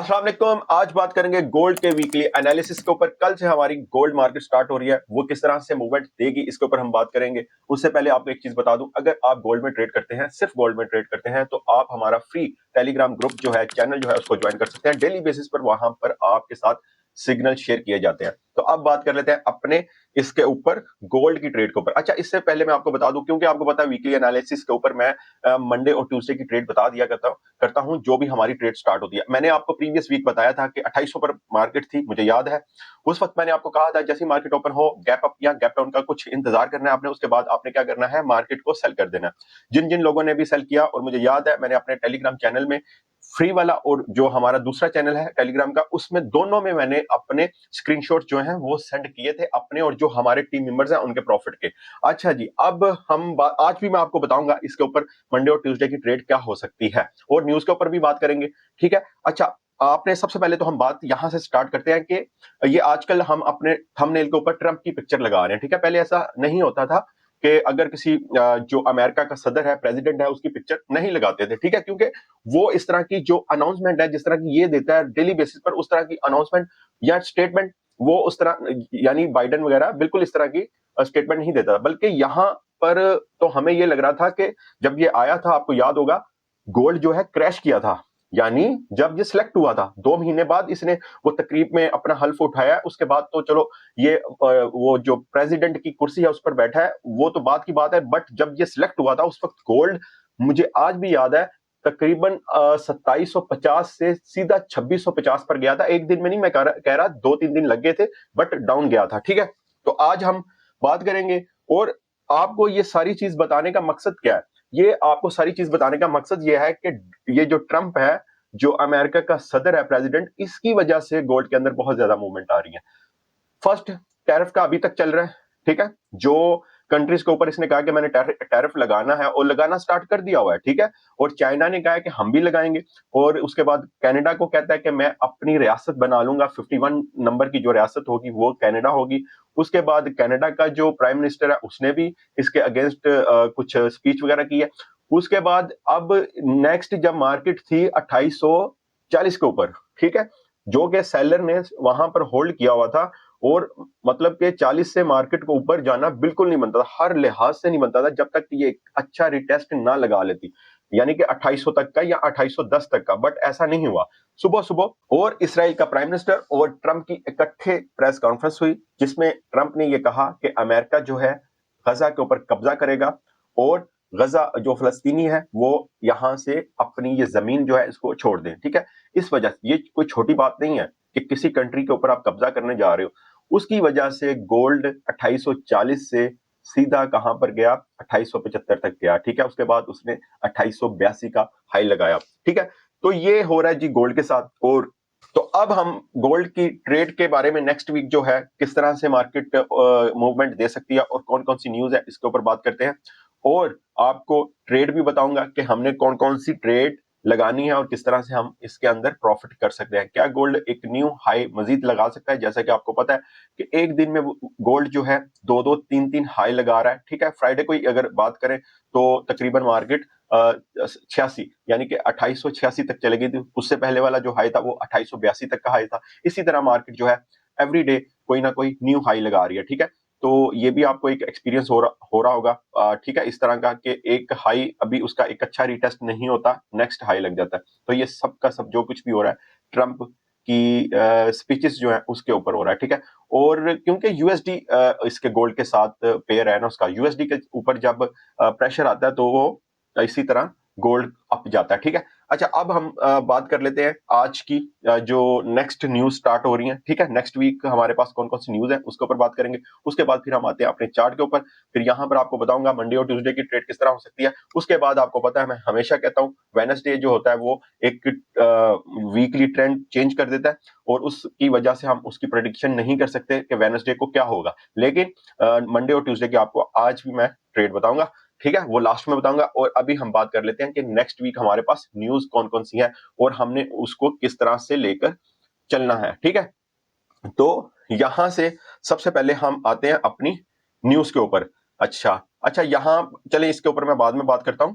अस्सलाम वालेकुम। आज बात करेंगे गोल्ड के वीकली एनालिसिस के ऊपर। कल से हमारी गोल्ड मार्केट स्टार्ट हो रही है, वो किस तरह से मूवमेंट देगी इसके ऊपर हम बात करेंगे। उससे पहले आपको एक चीज बता दूं, अगर आप गोल्ड में ट्रेड करते हैं, सिर्फ गोल्ड में ट्रेड करते हैं, तो आप हमारा फ्री टेलीग्राम ग्रुप जो है, चैनल जो है, उसको ज्वाइन कर सकते हैं। डेली बेसिस पर वहां पर आपके साथ सिग्नल शेयर किए जाते हैं। तो अब बात कर लेते हैं अपने इसके ऊपर, गोल्ड की ट्रेड के ऊपर। अच्छा, इससे पहले मैं आपको बता दूं, क्योंकि आपको पता है वीकली एनालिसिस के ऊपर मैं मंडे और ट्यूसडे की ट्रेड बता दिया करता हूं, जो भी हमारी ट्रेड स्टार्ट होती है। मैंने आपको प्रीवियस वीक बताया था कि 2800 पर मार्केट थी, मुझे याद है। उस वक्त मैंने आपको कहा था जैसे मार्केट ओपन हो, गैप अप या गैप डाउन का कुछ इंतजार करना है आपने, उसके बाद आपने क्या करना है, मार्केट को सेल कर देना है। जिन जिन लोगों ने भी सेल किया, और मुझे याद है मैंने अपने टेलीग्राम चैनल में, फ्री वाला और जो हमारा दूसरा चैनल है टेलीग्राम का, उसमें दोनों में मैंने अपने स्क्रीनशॉट जो हैं वो सेंड किए थे, अपने और जो हमारे टीम मेंबर्स हैं उनके प्रॉफिट के। अच्छा जी, अब आज भी मैं आपको बताऊंगा इसके ऊपर मंडे और ट्यूसडे की ट्रेड क्या हो सकती है, और न्यूज के ऊपर भी बात करेंगे। ठीक है। अच्छा, आपने सबसे पहले तो हम बात यहां से स्टार्ट करते हैं कि ये आजकल हम अपने थंबनेल के ऊपर ट्रंप की पिक्चर लगा रहे हैं। ठीक है, पहले ऐसा नहीं होता था कि अगर किसी जो अमेरिका का सदर है, प्रेसिडेंट है, उसकी पिक्चर नहीं लगाते थे। ठीक है, क्योंकि वो इस तरह की जो अनाउंसमेंट है, जिस तरह की ये देता है डेली बेसिस पर, उस तरह की अनाउंसमेंट या स्टेटमेंट वो उस तरह, यानी बाइडेन वगैरह बिल्कुल इस तरह की स्टेटमेंट नहीं देता था। बल्कि यहां पर तो हमें ये लग रहा था कि जब ये आया था, आपको याद होगा, गोल्ड जो है क्रैश किया था। यानी जब ये सिलेक्ट हुआ था 2 महीने बाद इसने वो तकरीब में अपना हल्फ उठाया, उसके बाद तो चलो ये वो जो प्रेसिडेंट की कुर्सी है उस पर बैठा है, वो तो बात की बात है। बट जब ये सिलेक्ट हुआ था उस वक्त गोल्ड, मुझे आज भी याद है, तकरीबन 2750 से सीधा 2650 पर गया था। एक दिन में नहीं मैं कह रहा 2-3 दिन लग गए थे, बट डाउन गया था। ठीक है, तो आज हम बात करेंगे, और आपको ये सारी चीज बताने का मकसद क्या है। ये आपको सारी चीज बताने का मकसद ये है कि ये जो ट्रंप है, जो अमेरिका का सदर है, प्रेसिडेंट, इसकी वजह से गोल्ड के अंदर बहुत ज्यादा मूवमेंट आ रही है। फर्स्ट, टैरिफ का अभी तक चल रहा है। ठीक है, जो कंट्रीज के ऊपर इसने कहा कि मैंने टैरिफ लगाना है, और लगाना स्टार्ट कर दिया हुआ है। ठीक है, और चाइना ने कहा है कि हम भी लगाएंगे, और उसके बाद कनाडा को कहता है कि मैं अपनी रियासत बना लूंगा, 51 नंबर की जो रियासत होगी वो कनाडा होगी। उसके बाद कनाडा का जो प्राइम मिनिस्टर है उसने भी इसके अगेंस्ट कुछ स्पीच वगैरह की है। उसके बाद अब नेक्स्ट जब मार्केट थी 2840 के ऊपर, ठीक है, जो कि सेलर ने वहां पर होल्ड किया हुआ था, और मतलब कि 40 से मार्केट को ऊपर जाना बिल्कुल नहीं बनता था, हर लिहाज से नहीं बनता था, जब तक ये एक अच्छा रिटेस्ट ना लगा लेती, यानी कि 2800 तक का या 2810 तक का। बट ऐसा नहीं हुआ। सुबह सुबह और इसराइल का प्राइम मिनिस्टर और ट्रंप की इकट्ठे प्रेस कॉन्फ्रेंस हुई, जिसमें ट्रंप ने यह कहा कि अमेरिका जो है गजा के ऊपर कब्जा करेगा, और गजा जो फलस्तीनी है वो यहां से अपनी ये जमीन जो है इसको छोड़ दें। ठीक है, इस वजह से ये कोई छोटी बात नहीं है कि किसी कंट्री के ऊपर आप कब्जा करने जा रहे हो। उसकी वजह से गोल्ड 2840 से सीधा कहां पर गया, 2875 तक गया। ठीक है, उसके बाद उसने 2882 का हाई लगाया। ठीक है, तो ये हो रहा है जी गोल्ड के साथ। और तो अब हम गोल्ड की ट्रेड के बारे में नेक्स्ट वीक जो है किस तरह से मार्केट मूवमेंट दे सकती है, और कौन कौन सी न्यूज है, इसके ऊपर बात करते हैं। और आपको ट्रेड भी बताऊंगा कि हमने कौन कौन सी ट्रेड लगानी है, और किस तरह से हम इसके अंदर प्रॉफिट कर सकते हैं। क्या गोल्ड एक न्यू हाई मजीद लगा सकता है? जैसा कि आपको पता है कि एक दिन में गोल्ड जो है 2-2, 3-3 हाई लगा रहा है। ठीक है, फ्राइडे को अगर बात करें तो तकरीबन मार्केट 86, यानी कि 2886 तक चले गई थी। उससे पहले वाला जो हाई था वो 2882 तक का हाई था। इसी तरह मार्केट जो है एवरी डे कोई ना कोई न्यू हाई लगा रही है। ठीक है, तो ये भी आपको एक एक्सपीरियंस हो रहा होगा। ठीक है, इस तरह का कि एक हाई अभी उसका एक अच्छा रिटेस्ट नहीं होता, नेक्स्ट हाई लग जाता है। तो ये सब का सब जो कुछ भी हो रहा है ट्रंप की स्पीचेस जो है उसके ऊपर हो रहा है। ठीक है, और क्योंकि यूएसडी इसके गोल्ड के साथ पेयर है ना, उसका यूएसडी के ऊपर जब प्रेशर आता है तो वो इसी तरह गोल्ड अप जाता है। ठीक है, अच्छा, अब हम बात कर लेते हैं आज की जो नेक्स्ट न्यूज स्टार्ट हो रही है। ठीक है, नेक्स्ट वीक हमारे पास कौन कौन सी न्यूज है उसके ऊपर बात करेंगे। उसके बाद फिर हम आते हैं अपने चार्ट के ऊपर। फिर यहाँ पर आपको बताऊंगा मंडे और ट्यूसडे की ट्रेड किस तरह हो सकती है। उसके बाद आपको पता है मैं हमेशा कहता हूँ वेडनेसडे जो होता है वो एक वीकली ट्रेंड चेंज कर देता है, और उसकी वजह से हम उसकी प्रेडिक्शन नहीं कर सकते कि वेडनेसडे को क्या होगा। लेकिन मंडे और ट्यूसडे की आपको आज भी मैं ट्रेड बताऊंगा। ठीक है, वो लास्ट में बताऊंगा। और अभी हम बात कर लेते हैं कि नेक्स्ट वीक हमारे पास न्यूज कौन कौन सी है, और हमने उसको किस तरह से लेकर चलना है। ठीक है, तो यहां से सबसे पहले हम आते हैं अपनी न्यूज के ऊपर। अच्छा अच्छा, यहां चले, इसके ऊपर मैं बाद में बात करता हूं,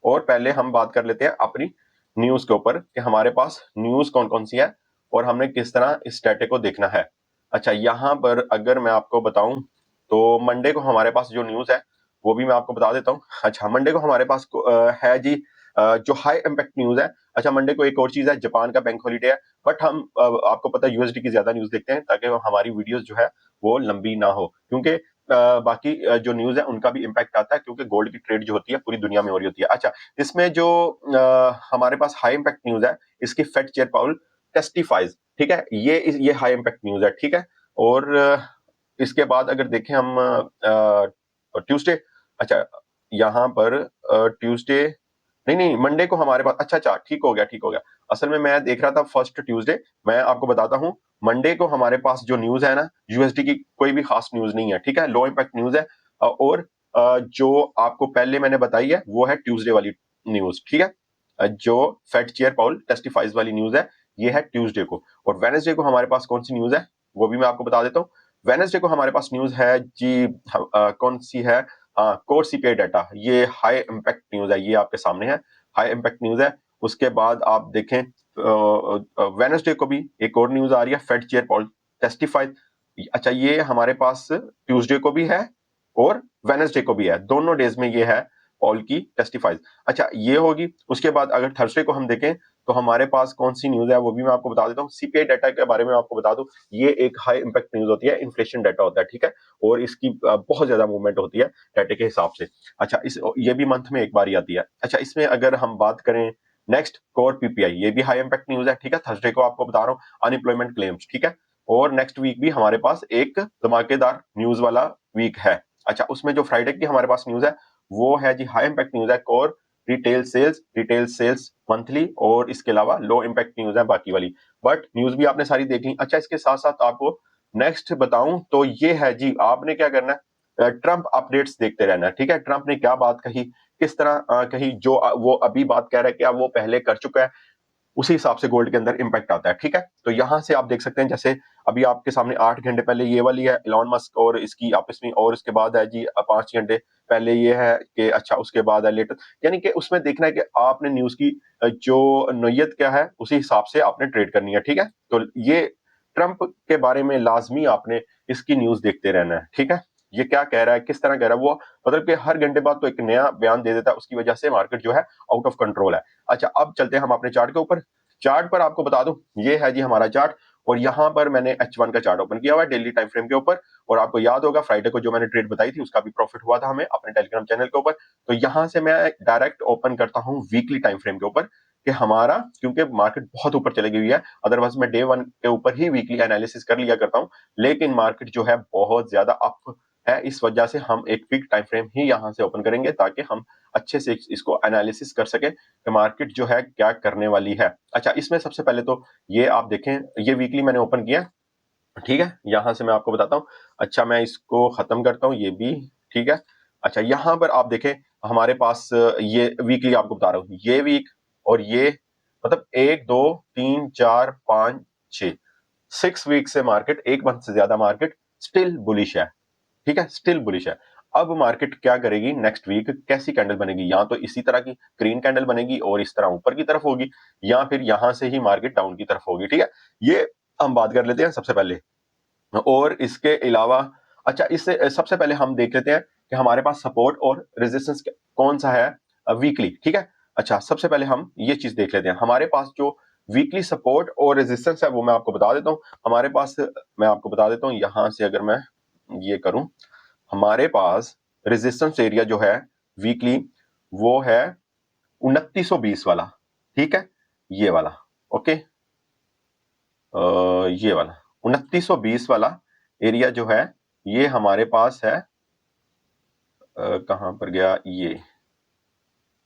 और पहले हम बात कर लेते हैं अपनी न्यूज के ऊपर कि हमारे पास न्यूज कौन कौन सी है और हमने किस तरह इस डाटे को देखना है। अच्छा, यहाँ पर अगर मैं आपको बताऊं तो मंडे को हमारे पास जो न्यूज है वो भी मैं आपको बता देता हूँ। अच्छा, मंडे को हमारे पास है जी जो हाई इम्पैक्ट न्यूज है। अच्छा, मंडे को एक और चीज है, जापान का बैंक हॉलीडे है, बट हम आपको पता है यूएसडी की ज्यादा न्यूज देखते हैं ताकि हमारी वीडियोस जो है वो लंबी ना हो, क्योंकि बाकी जो न्यूज है उनका भी इम्पैक्ट आता है, क्योंकि गोल्ड की ट्रेड जो होती है पूरी दुनिया में हो रही होती है। अच्छा, इसमें जो हमारे पास हाई इम्पैक्ट न्यूज है, इसकी फेड चेयर पाउल टेस्टिफाइज, ठीक है, ये हाई इम्पैक्ट न्यूज है, ठीक है। और इसके बाद अगर देखें हम ट्यूसडे, अच्छा यहाँ पर ट्यूसडे नहीं नहीं मंडे को हमारे पास, अच्छा अच्छा ठीक हो गया ठीक हो गया। असल में मैं देख रहा था फर्स्ट ट्यूसडे। मैं आपको बताता हूँ, मंडे को हमारे पास जो न्यूज है ना, यूएसडी की कोई भी खास न्यूज नहीं है, ठीक है, लो इम्पैक्ट न्यूज है। और जो आपको पहले मैंने बताई है वो है ट्यूसडे वाली न्यूज, ठीक है। जो फेड चेयर पाउल टेस्टिफाइज वाली न्यूज है, ये है ट्यूसडे को। और वेडनेसडे को हमारे पास कौन सी न्यूज है वो भी मैं आपको बता देता हूँ। वेडनेसडे को हमारे पास न्यूज है जी, कौन सी है, कोर सीपीआई डाटा, ये हाई इम्पैक्ट न्यूज है, ये आपके सामने है, हाई इम्पैक्ट न्यूज है। उसके बाद आप देखें वेडनेसडे को भी एक और न्यूज आ रही है, फेड चेयर पॉल टेस्टिफाइड। अच्छा, ये हमारे पास ट्यूसडे को भी है और वेडनेसडे को भी है, दोनों डेज में ये है पॉल की टेस्टिफाइज। अच्छा, ये होगी। उसके बाद अगर थर्सडे को हम देखें तो हमारे पास कौन सी न्यूज है वो भी मैं आपको बता देता हूँ। सीपीआई डाटा के बारे में आपको बता दूं, ये एक हाई इम्पैक्ट न्यूज होती है, इन्फ्लेशन डाटा होता है, ठीक है, और इसकी बहुत ज्यादा मूवमेंट होती है डाटे के हिसाब से। अच्छा, ये भी मंथ में एक बार ही आती है। अच्छा, इसमें अगर हम बात करें नेक्स्ट कोर पीपीआई, ये भी हाई इम्पैक्ट न्यूज है, ठीक है, थर्सडे को आपको बता रहा हूँ, अनएम्प्लॉयमेंट क्लेम्स, ठीक है। और नेक्स्ट वीक भी हमारे पास एक धमाकेदार न्यूज वाला वीक है। अच्छा, उसमें जो फ्राइडे की हमारे पास न्यूज है वो है जी हाई इम्पैक्ट न्यूज है, कोर रिटेल सेल्स मंथली, और इसके अलावा लो इम्पैक्ट न्यूज है बाकी वाली। बट न्यूज भी आपने सारी देख ली। अच्छा, इसके साथ साथ आपको नेक्स्ट बताऊं तो ये है जी, आपने क्या करना है, ट्रंप अपडेट्स देखते रहना है, ठीक है। ट्रंप ने क्या बात कही, किस तरह कही, जो वो अभी बात कह रहा है क्या वो पहले कर चुका है, उसी हिसाब से गोल्ड के अंदर इम्पैक्ट आता है, ठीक है। तो यहां से आप देख सकते हैं, जैसे अभी आपके सामने 8 घंटे पहले ये वाली है इलॉन मस्क और इसकी आपस में, और इसके बाद है जी 5 घंटे पहले ये है कि, अच्छा उसके बाद है लेटेस्ट, यानी कि उसमें देखना है कि आपने न्यूज की जो नोयत क्या है उसी हिसाब से आपने ट्रेड करनी है, ठीक है। तो ये ट्रंप के बारे में लाजमी आपने इसकी न्यूज देखते रहना है, ठीक है। ये क्या कह रहा है, किस तरह कह रहा है वो, मतलब कि हर घंटे बाद तो एक नया बयान दे देता है, उसकी वजह से मार्केट जो है आउट ऑफ कंट्रोल है। अच्छा, अब चलते हैं हम अपने चार्ट के ऊपर। चार्ट पर आपको बता दूं, ये है जी हमारा चार्ट, और यहां पर मैंने H1 का चार्ट ओपन किया हुआ है डेली टाइम फ्रेम के ऊपर। और आपको याद होगा फ्राइडे को जो मैंने ट्रेड बताई थी उसका भी प्रॉफिट हुआ था हमें अपने टेलीग्राम चैनल के ऊपर। तो यहां से मैं डायरेक्ट ओपन करता हूं वीकली टाइम फ्रेम के ऊपर, कि हमारा, क्योंकि मार्केट बहुत ऊपर चली गई है, अदरवाइज मैं डे 1 के ऊपर ही वीकली एनालिसिस कर लिया करता हूं। लेकिन मार्केट जो है बहुत ज्यादा अप है, इस वजह से हम एक वीक टाइम फ्रेम ही यहां से ओपन करेंगे ताकि हम अच्छे से इसको एनालिसिस कर सके कि मार्केट जो है क्या करने वाली है। अच्छा, इसमें सबसे पहले तो ये आप देखें, ये वीकली मैंने ओपन किया, ठीक है, यहां से मैं आपको बताता हूँ। अच्छा, मैं इसको खत्म करता हूँ, ये भी ठीक है। अच्छा, यहां पर आप देखें हमारे पास ये वीकली आपको बता रहा हूँ, ये वीक और ये, मतलब 1 2 3 4 5 6, 6 वीक से मार्केट, एक मंथ से ज्यादा मार्केट स्टिल बुलिश है, ठीक है, स्टिल बुलिश है। अब मार्केट क्या करेगी नेक्स्ट वीक, कैसी कैंडल बनेगी, या तो इसी तरह की ग्रीन कैंडल बनेगी और इस तरह ऊपर की तरफ होगी, या फिर यहां से ही मार्केट डाउन की तरफ होगी, ठीक है। ये हम बात कर लेते हैं सबसे पहले। और इसके अलावा, अच्छा, इससे सबसे पहले हम देख लेते हैं कि हमारे पास सपोर्ट और रेजिस्टेंस कौन सा है वीकली, ठीक है। अच्छा, सबसे पहले हम ये चीज देख लेते हैं, हमारे पास जो वीकली सपोर्ट और रेजिस्टेंस है वो मैं आपको बता देता हूँ। हमारे पास, मैं आपको बता देता हूँ, यहां से अगर मैं ये करूं, हमारे पास रेजिस्टेंस एरिया जो है वीकली वो है 2920 वाला, ठीक है, ये वाला, ओके, ये वाला 2920 वाला एरिया जो है ये हमारे पास है, कहां पर गया ये,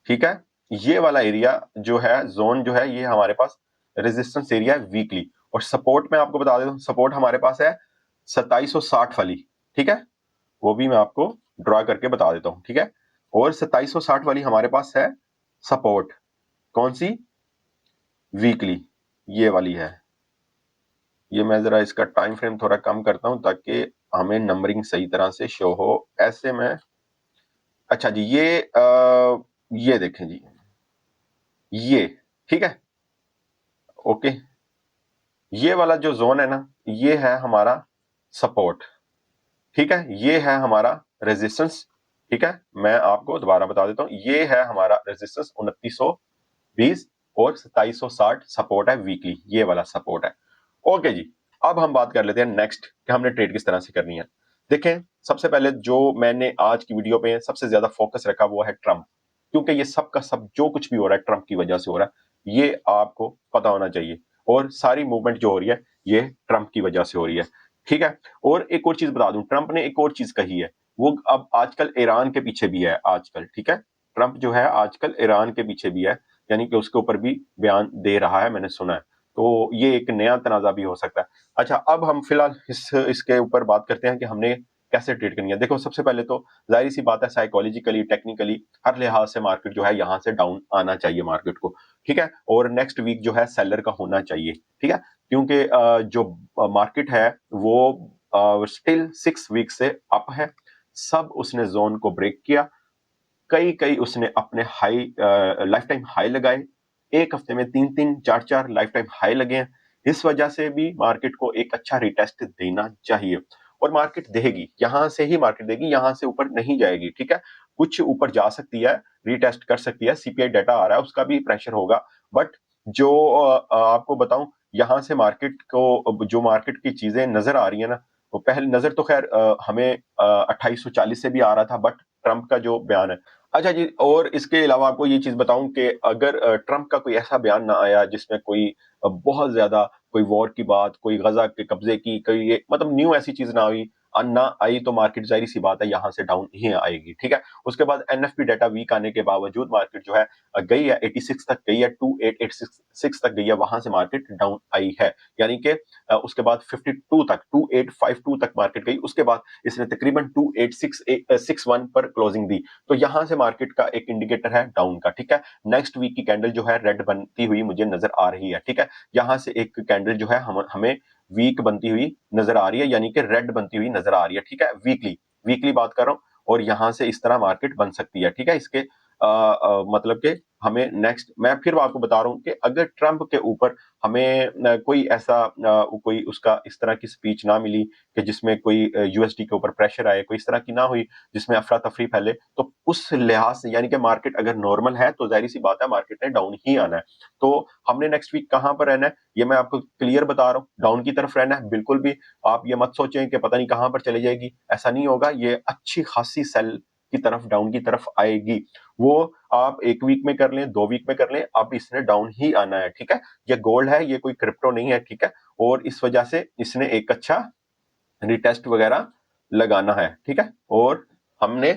ठीक है। ये वाला एरिया जो है, जोन जो है, ये हमारे पास रेजिस्टेंस एरिया है वीकली। और सपोर्ट में आपको बता देता हूं, सपोर्ट हमारे पास है 2760 वाली, ठीक है, वो भी मैं आपको ड्रा करके बता देता हूं, ठीक है। और 2760 वाली हमारे पास है सपोर्ट, कौन सी, वीकली, ये वाली है। ये मैं जरा इसका टाइम फ्रेम थोड़ा कम करता हूं ताकि हमें नंबरिंग सही तरह से शो हो, ऐसे में। अच्छा जी, ये देखें जी, ये ठीक है, ओके। ये वाला जो जोन है ना, ये है हमारा सपोर्ट, ठीक है, ये है हमारा रेजिस्टेंस, ठीक है। मैं आपको दोबारा बता देता हूं, ये है हमारा रेजिस्टेंस 2920 और 2760 सपोर्ट है वीकली, ये वाला सपोर्ट है। ओके जी, अब हम बात कर लेते हैं नेक्स्ट कि हमने ट्रेड किस तरह से करनी है। देखें, सबसे पहले जो मैंने आज की वीडियो पे सबसे ज्यादा फोकस रखा वो है ट्रम्प, क्योंकि ये सब का सब जो कुछ भी हो रहा है ट्रम्प की वजह से हो रहा है, ये आपको पता होना चाहिए। और सारी मूवमेंट जो हो रही है ये ट्रम्प की वजह से हो रही है, ठीक है। और एक और चीज बता दूं, ट्रम्प ने एक और चीज कही है, वो अब आजकल ईरान के पीछे भी है आजकल, ठीक है। ट्रम्प जो है आजकल ईरान के पीछे भी है, यानी कि उसके ऊपर भी बयान दे रहा है, मैंने सुना है। तो ये एक नया तनाज़ा भी हो सकता है। अच्छा, अब हम फिलहाल इसके ऊपर बात करते हैं कि हमने कैसे ट्रेड करनी है। देखो, सबसे पहले तो ज़ाहिर-सी बात है, साइकोलॉजिकली, टेक्निकली हर लिहाज से मार्केट जो है यहाँ से डाउन आना चाहिए मार्केट को, ठीक है? और नेक्स्ट वीक जो है सेलर का होना चाहिए, ठीक है? क्योंकि जो मार्केट है वो स्टिल 6 वीक से अप है। सब उसने ज़ोन को ब्रेक किया। कई-कई उसने अपने हाई लाइफ टाइम हाई लगाए। एक हफ्ते में 3-3, 4-4 लाइफ टाइम हाई लगे हैं। इस वजह से भी मार्केट को एक अच्छा रिटेस्ट देना चाहिए और मार्केट देगी, यहाँ से ही मार्केट देगी, यहाँ से ऊपर नहीं जाएगी, ठीक है? कुछ ऊपर जा सकती है, रिटेस्ट कर सकती है, सीपीआई डाटा आ रहा है, उसका भी प्रेशर होगा। बट जो आपको बताऊँ, यहाँ से मार्केट को जो मार्केट की चीज़ें नज़र आ रही है ना, वो पहले नज़र तो खैर हमें 2840 से भी आ रहा था, बट ट्रम्प का जो बयान है। अच्छा जी, और इसके अलावा आपको ये चीज़ बताऊँ कि अगर ट्रम्प का कोई ऐसा बयान ना आया जिसमें कोई बहुत ज़्यादा कोई वॉर की बात, कोई गज़ा के कब्ज़े की, कोई ये मतलब न्यू ऐसी चीज़ ना हुई ना आई, तो मार्केट ज़ाहिर-सी बात है यहाँ से डाउन ही आएगी, ठीक है? उसके बाद एनएफपी डाटा वीक आने के बावजूद मार्केट जो है गई है 86 तक गई है, 2886 तक गई है, वहाँ से मार्केट डाउन आई है। यानी कि उसके बाद 52 तक, 2852 तक मार्केट गई, उसके बाद इसने तकरीबन 61 पर क्लोजिंग दी। तो यहाँ से मार्केट का एक इंडिकेटर है डाउन का, ठीक है। नेक्स्ट वीक की कैंडल जो है रेड बनती हुई मुझे नजर आ रही है, ठीक है। यहाँ से एक कैंडल जो है हमें वीक बनती हुई नजर आ रही है, यानी कि रेड बनती हुई नजर आ रही है, ठीक है। वीकली वीकली बात कर रहा हूँ, और यहाँ से इस तरह मार्केट बन सकती है, ठीक है। इसके मतलब कि हमें नेक्स्ट, मैं फिर आपको बता रहा हूँ कि अगर ट्रंप के ऊपर हमें कोई ऐसा कोई उसका इस तरह की स्पीच ना मिली कि जिसमें कोई यूएसडी के ऊपर प्रेशर आए, कोई इस तरह की ना हुई जिसमें अफरा तफरी फैले, तो उस लिहाज से यानी कि मार्केट अगर नॉर्मल है तो जाहिर सी बात है मार्केट ने डाउन ही आना है। तो हमने नेक्स्ट वीक कहां पर रहना है ये मैं आपको क्लियर बता रहा हूँ, डाउन की तरफ रहना है। बिल्कुल भी आप ये मत सोचें कि पता नहीं कहां पर चली जाएगी, ऐसा नहीं होगा। ये अच्छी खासी सेल की तरफ, डाउन की तरफ आएगी। वो आप 1 वीक में कर लें, 2 वीक में कर लें, अब इसने डाउन ही आना है, ठीक है। ये गोल्ड है, ये कोई क्रिप्टो नहीं है, ठीक है। और इस वजह से इसने एक अच्छा रिटेस्ट वगैरह लगाना है, ठीक है। और हमने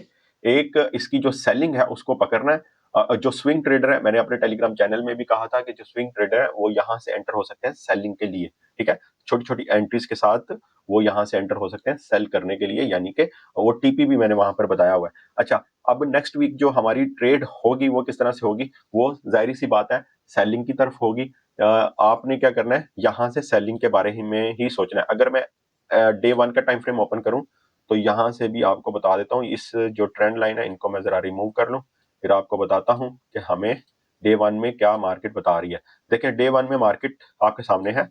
एक इसकी जो सेलिंग है उसको पकड़ना है। जो स्विंग ट्रेडर है, मैंने अपने टेलीग्राम चैनल में भी कहा था कि जो स्विंग ट्रेडर है वो यहाँ से एंटर हो सकते हैं सेलिंग के लिए, ठीक है। छोटी-छोटी एंट्रीज के साथ वो यहाँ से एंटर हो सकते हैं सेल करने के लिए, यानी कि वो टीपी भी मैंने वहां पर बताया हुआ है। अच्छा, अब नेक्स्ट वीक जो हमारी ट्रेड होगी वो किस तरह से होगी, वो जाहिर सी बात है सेलिंग की तरफ होगी। आपने क्या करना है, यहाँ से सेलिंग के बारे में ही सोचना है। अगर मैं डे 1 का टाइम फ्रेम ओपन करूं तो यहां से भी आपको बता देता हूं, इस जो ट्रेंड लाइन है इनको मैं जरा रिमूव कर लूं, फिर आपको बताता हूं कि हमें डे 1 में क्या मार्केट बता रही है। देखिए, डे 1 में मार्केट आपके सामने है,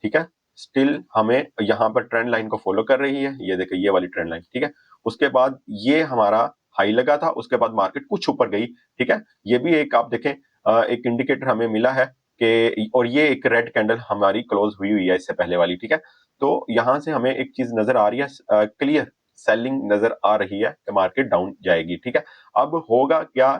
ठीक है। स्टिल हमें यहाँ पर ट्रेंड लाइन को फॉलो कर रही है, ये देखिए ये वाली ट्रेंड लाइन, ठीक है। उसके बाद ये हमारा हाई लगा था, उसके बाद मार्केट कुछ ऊपर गई, ठीक है। ये भी एक आप देखें एक इंडिकेटर हमें मिला है कि, और ये एक रेड कैंडल हमारी क्लोज हुई हुई है इससे पहले वाली, ठीक है। तो यहाँ से हमें एक चीज नजर आ रही है, क्लियर सेलिंग नजर आ रही है कि मार्केट डाउन जाएगी, ठीक है। अब होगा क्या,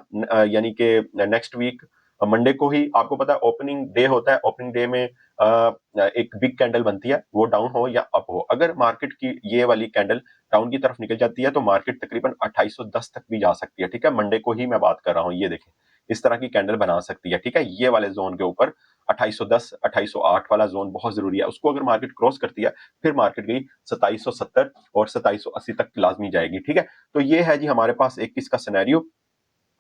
यानी कि नेक्स्ट वीक मंडे को ही आपको पता है ओपनिंग डे होता है। ओपनिंग डे में एक बिग कैंडल बनती है, वो डाउन हो या अप हो। अगर मार्केट की ये वाली कैंडल डाउन की तरफ निकल जाती है तो मार्केट तकरीबन 2810 तक भी जा सकती है, ठीक है। मंडे को ही मैं बात कर रहा हूँ, ये देखें इस तरह की कैंडल बना सकती है, ठीक है। ये वाले जोन के ऊपर 2810 2808 वाला जोन बहुत जरूरी है, उसको अगर मार्केट क्रॉस करती है फिर मार्केट गई 2770 और 2780 तक लाजमी जाएगी, ठीक है। तो ये है जी हमारे पास एक इसका सिनेरियो,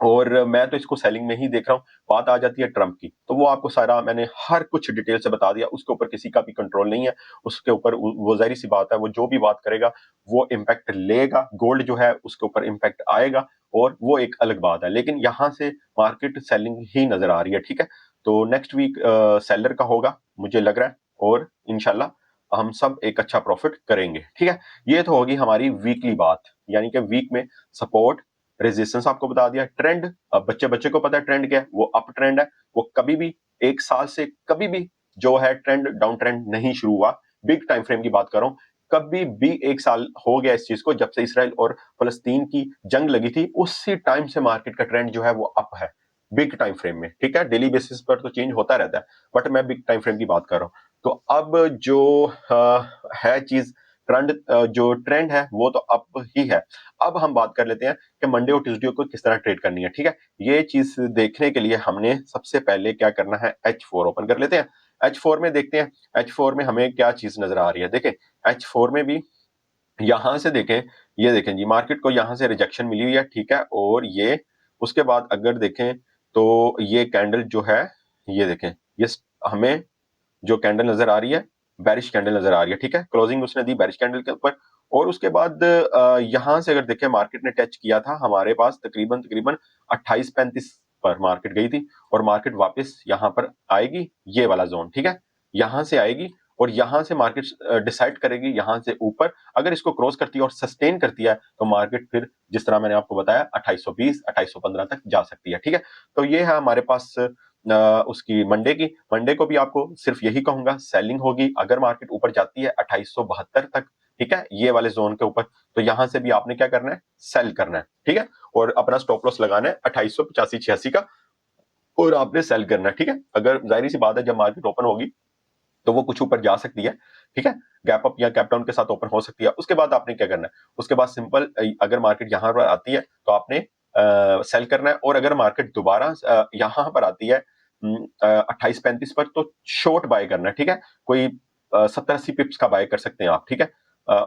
और मैं तो इसको सेलिंग में ही देख रहा हूँ। बात आ जाती है ट्रम्प की, तो वो आपको सारा मैंने हर कुछ डिटेल से बता दिया, उसके ऊपर किसी का भी कंट्रोल नहीं है। उसके ऊपर वो जाहिर सी बात है, वो जो भी बात करेगा वो इम्पैक्ट लेगा, गोल्ड जो है उसके ऊपर इम्पैक्ट आएगा, और वो एक अलग बात है। लेकिन यहाँ से मार्केट सेलिंग ही नजर आ रही है, ठीक है। तो नेक्स्ट वीक सेलर का होगा मुझे लग रहा है, और इंशाल्लाह हम सब एक अच्छा प्रॉफिट करेंगे। ठीक है, ये तो होगी हमारी वीकली बात, यानी कि वीक में सपोर्ट रेजिस्टेंस आपको बता दिया। ट्रेंड, अब बच्चे बच्चे को पता है ट्रेंड क्या है, वो अप ट्रेंड है। वो कभी भी एक साल से कभी भी जो है ट्रेंड डाउन ट्रेंड नहीं शुरू हुआ। बिग टाइम फ्रेम की बात कर रहा हूं, कभी भी एक साल हो गया इस चीज को, जब से इसराइल और फलस्तीन की जंग लगी थी उसी टाइम से मार्केट का ट्रेंड जो है वो अप है बिग टाइम फ्रेम में। ठीक है, डेली बेसिस पर तो चेंज होता रहता है, बट मैं बिग टाइम फ्रेम की बात कर रहा हूं। तो अब जो है चीज, ट्रेंड जो ट्रेंड है वो तो अप ही है। अब हम बात कर लेते हैं कि मंडे और ट्यूसडे को किस तरह ट्रेड करनी है। ठीक है, ये चीज देखने के लिए हमने सबसे पहले क्या करना है, H4 ओपन कर लेते हैं। H4 में देखते हैं, H4 में हमें क्या चीज नजर आ रही है। देखें H4 में भी यहां से देखें, ये देखें जी, मार्केट को यहां से रिजेक्शन मिली हुई है। ठीक है, और ये उसके बाद अगर देखें तो ये कैंडल जो है, ये देखें, ये हमें जो कैंडल नजर आ रही है, बेरिश कैंडल नजर आ रही है। ठीक है, क्लोजिंग उसने दी बेरिश कैंडल के ऊपर, और उसके बाद यहां से अगर देखें मार्केट ने टच किया था हमारे पास तकरीबन तकरीबन 28-35 पर मार्केट गई थी, और मार्केट वापस यहां पर आएगी, ये वाला जोन। ठीक है, यहां से आएगी और यहां से मार्केट डिसाइड करेगी यहां से ऊपर, अगर इसको क्रॉस करती है और सस्टेन करती है तो मार्केट फिर जिस तरह मैंने आपको बताया 2820 2815 तक जा सकती है। ठीक है, तो ये है हमारे पास उसकी मंडे को भी आपको सिर्फ यही कहूंगा, सेलिंग होगी अगर मार्केट ऊपर जाती है 2872 तक। ठीक है, ये वाले जोन के ऊपर, तो यहां से भी आपने क्या करना है, सेल करना है। ठीक है, और अपना स्टॉप लॉस लगाना है 2885-86 का, और आपने सेल करना है। ठीक है, अगर जाहिर सी बात है जब मार्केट ओपन होगी तो वो कुछ ऊपर जा सकती है। ठीक है, गैप अप या गैप डाउन के साथ ओपन हो सकती है। उसके बाद आपने क्या करना है, उसके बाद सिंपल अगर मार्केट यहां पर आती है तो आपने सेल करना है, और अगर मार्केट दोबारा यहां पर आती है 28-35 पर, तो शॉर्ट बाय करना है। ठीक है, कोई 70-80 पिप्स का बाय कर सकते हैं आप। ठीक है,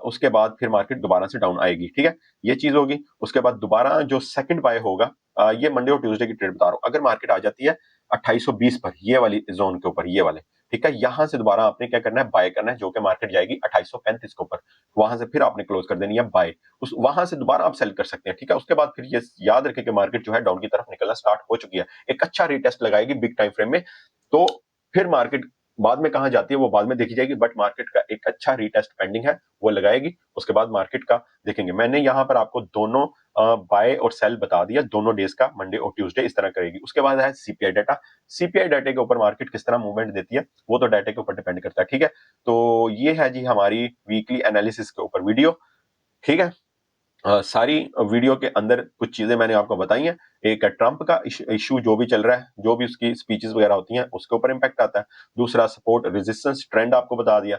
उसके बाद फिर मार्केट दोबारा से डाउन आएगी। ठीक है, ये चीज होगी। उसके बाद दोबारा जो सेकंड बाय होगा, ये मंडे और ट्यूसडे की ट्रेड बता रहा हूं, अगर मार्केट आ जाती है 2820 पर, ये वाली जोन के ऊपर, ये वाले, ठीक है, यहां से दोबारा आपने क्या करना है, बाय करना है, जो कि मार्केट जाएगी 2835 के ऊपर, वहां से फिर आपने क्लोज कर देनी है बाय, उस वहां से दोबारा आप सेल कर सकते हैं। ठीक है, उसके बाद फिर ये याद रखें कि मार्केट जो है डाउन की तरफ निकलना स्टार्ट हो चुकी है, एक अच्छा रीटेस्ट लगाएगी बिग टाइम फ्रेम में, तो फिर मार्केट बाद में कहां जाती है वो बाद में देखी जाएगी, बट मार्केट का एक अच्छा रीटेस्ट पेंडिंग है, वो लगाएगी। उसके बाद मार्केट का देखेंगे। मैंने यहां पर आपको दोनों बाय और सेल बता दिया, दोनों डेज का, मंडे और ट्यूसडे इस तरह करेगी। उसके बाद है सीपीआई डाटा। सीपीआई डाटा के ऊपर मार्केट किस तरह मूवमेंट देती है वो तो डाटा के ऊपर डिपेंड करता है। ठीक है, तो ये है जी हमारी वीकली एनालिसिस के ऊपर वीडियो। ठीक है, सारी वीडियो के अंदर कुछ चीजें मैंने आपको बताई हैं। एक ट्रंप का इशू जो भी चल रहा है, जो भी उसकी स्पीचेस वगैरह होती हैं उसके ऊपर इंपैक्ट आता है। दूसरा सपोर्ट रेजिस्टेंस ट्रेंड आपको बता दिया।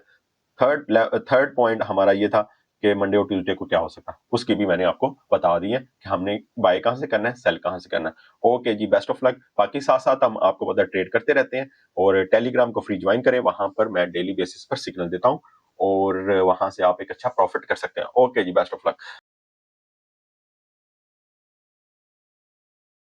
थर्ड पॉइंट हमारा ये था कि मंडे और ट्यूसडे को क्या हो सकता है, उसकी भी मैंने आपको बता दी है कि हमने बाय कहां से करना है, सेल कहां से करना है। ओके जी, बेस्ट ऑफ लक। बाकी साथ साथ हम आपको पता ट्रेड करते रहते हैं, और टेलीग्राम को फ्री ज्वाइन करें, वहां पर मैं डेली बेसिस पर सिग्नल देता हूं, और वहां से आप एक अच्छा प्रॉफिट कर सकते हैं। ओके जी, बेस्ट ऑफ लक।